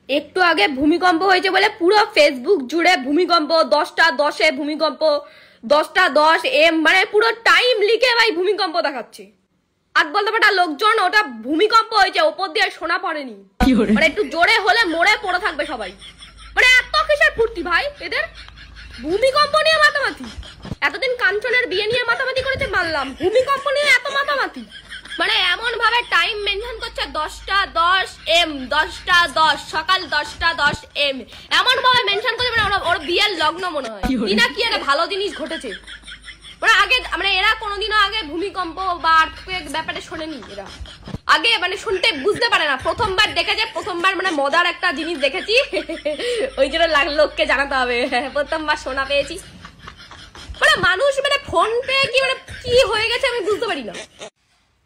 একটু আগে ভূমিকম্প হয়েছে বলে পুরো ফেসবুক জুড়ে ভূমিকম্প, 10টা 10-এ ভূমিকম্প, 10টা 10 এম, মানে পুরো টাইম লিখে ভাই ভূমিকম্প দেখাচ্ছে। আর বলতে পারটা লোকজন ওটা ভূমিকম্প হয়েছে, ওপর দিয়ে শোনা পড়েনি, মানে একটু জোরে হলে মরে পড়ে থাকবে সবাই। মানে এত কিসের ফুর্তি ভাই এদের, ভূমিকম্প নিয়ে মাতামাতি। এতদিন কাঞ্চনের বিয়ে নিয়ে মাতামাতি করেছে মানলাম, ভূমিকম্প নিয়ে এত মাতামাতি। মানে এমন ভাবে টাইম মেনশন করছে 10টা 10 এম, 10টা 10 সকাল, 10টা 10 এম, এমন ভাবে মেনশন করছে মানে ওর বিয়ের লগ্ন মনে হয় কি না কি একটা ভালো জিনিস ঘটেছে। মানে আগে মানে এরা কোনোদিনও আগে ভূমিকম্প বা আর্থকুয়েক ব্যাপারে শোনেনি, এরা আগে মানে শুনতে বুঝতে পারে না, প্রথমবার দেখেছে, প্রথমবার মানে মজার একটা জিনিস দেখেছি ওই জন্য লোককে জানাতে হবে প্রথমবার শোনা পেয়েছি। মানে মানুষ মানে ফোন পেয়ে কি মানে কি হয়ে গেছে আমি বুঝতে পারি না।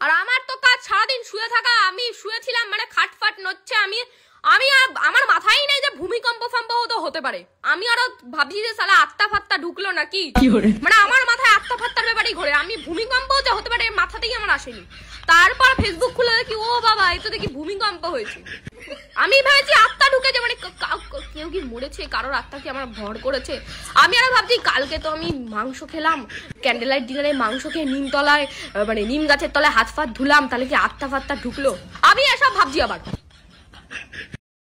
আর আমার তো কাজ সারাদিন শুয়ে থাকা, আমি শুয়েছিলাম মানে খাটফাট নচ্ছে, আমি আমার মাথায় নেই যে ভূমিকম্প সম্ভব তো হতে পারে। আমি আরো ভাবছি যে সালা আত্মা ফাত্তা ঢুকলো নাকি, মানে আমার মাথায় আত্মা ফাত্তার ব্যাপারেই ঘোরে, আমি ভূমিকম্প যে হতে পারে মাথাতেই আমার আসেনি। তারপর ফেসবুক খুলে দেখি ও বাবা এই তো দেখি ভূমিকম্প হয়েছে। আমি ভেবেছি আত্মা ঢুকেছে, মানে কেউ কি মরেছে, কারোর আত্মা কি আমার ভর করেছে। আমি আরো ভাবছি কালকে তো আমি মাংস খেলাম, ক্যান্ডেল লাইট ডিনারে মাংস খেয়ে নিমতলায় মানে নিম গাছের তলায় হাত ফাত ধুলাম, তাহলে কি আত্মা ফাত্তা ঢুকলো, আমি এসব ভাবছি আবার।